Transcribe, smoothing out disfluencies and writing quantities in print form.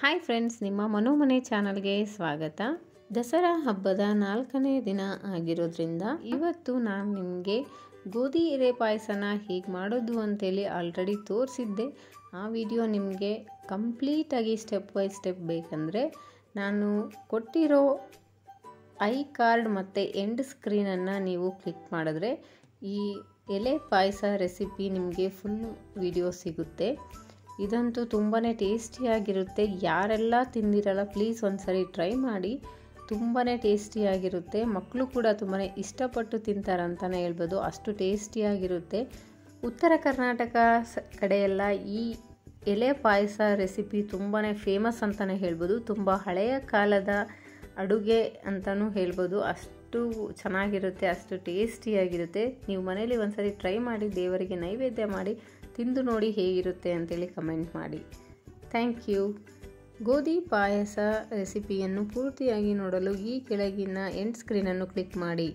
Hi friends, ನಿಮ್ಮ ಮನೋಮನೆ ಚಾನಲ್ಗೆ ಸ್ವಾಗತ. ದಸರಾ ಹಬ್ಬದ 4ನೇ ದಿನ ಆಗಿರೋದ್ರಿಂದ ಇವತ್ತು ನಾನು ನಿಮಗೆ ಗೋಧಿ ಎಲೆ ಪಾಯಸನ ಹೇಗೆ ಮಾಡೋದು ಅಂತೇಳಿ ಆಲ್ರೆಡಿ ತೋರಿಸಿದ್ದೆ. ಆ ವಿಡಿಯೋ ನಿಮಗೆ ಕಂಪ್ಲೀಟಾಗಿ ಸ್ಟೆಪ್ ಬೈ ಸ್ಟೆಪ್ ಬೇಕಂದರೆ ನಾನು ಕೊಟ್ಟಿರೋ ಐ ಕಾರ್ಡ್ ಮತ್ತು ಎಂಡ್ ಸ್ಕ್ರೀನನ್ನು ನೀವು ಕ್ಲಿಕ್ ಮಾಡಿದ್ರೆ ಈ ಎಲೆ ಪಾಯಸ ರೆಸಿಪಿ ನಿಮಗೆ ಫುಲ್ ವಿಡಿಯೋ ಸಿಗುತ್ತೆ. ಇದಂತೂ ತುಂಬಾ ಟೇಸ್ಟಿಯಾಗಿರುತ್ತೆ. ಯಾರೆಲ್ಲ ತಿಂದಿರಲ್ಲ ಪ್ಲೀಸ್ ಒಂದ್ಸರಿ ಟ್ರೈ ಮಾಡಿ. ತುಂಬಾ ಟೇಸ್ಟಿಯಾಗಿರುತ್ತೆ. ಮಕ್ಕಳು ಕೂಡ ತುಂಬಾ ಇಷ್ಟಪಟ್ಟು ತಿಂತಾರಂತಲೇ ಹೇಳ್ಬೋದು, ಅಷ್ಟು ಟೇಸ್ಟಿಯಾಗಿರುತ್ತೆ. ಉತ್ತರ ಕರ್ನಾಟಕ ಕಡೆಯೆಲ್ಲ ಈ ಎಲೆ ಪಾಯಸ ರೆಸಿಪಿ ತುಂಬಾ ಫೇಮಸ್ ಅಂತಲೇ ಹೇಳ್ಬೋದು. ತುಂಬ ಹಳೆಯ ಕಾಲದ ಅಡುಗೆ ಅಂತಲೂ ಹೇಳ್ಬೋದು. ಅಷ್ಟು ಚೆನ್ನಾಗಿರುತ್ತೆ, ಅಷ್ಟು ಟೇಸ್ಟಿಯಾಗಿರುತ್ತೆ. ನೀವು ಮನೇಲಿ ಒಂದ್ಸರಿ ಟ್ರೈ ಮಾಡಿ, ದೇವರಿಗೆ ನೈವೇದ್ಯ ಮಾಡಿ ತಿಂದು ನೋಡಿ ಹೇಗಿರುತ್ತೆ ಅಂತೇಳಿ ಕಮೆಂಟ್ ಮಾಡಿ. Thank you. ಗೋಧಿ ಪಾಯಸ ರೆಸಿಪಿಯನ್ನು ಪೂರ್ತಿಯಾಗಿ ನೋಡಲು ಈ ಕೆಳಗಿನ ಎಂಡ್ ಸ್ಕ್ರೀನನ್ನು ಕ್ಲಿಕ್ ಮಾಡಿ.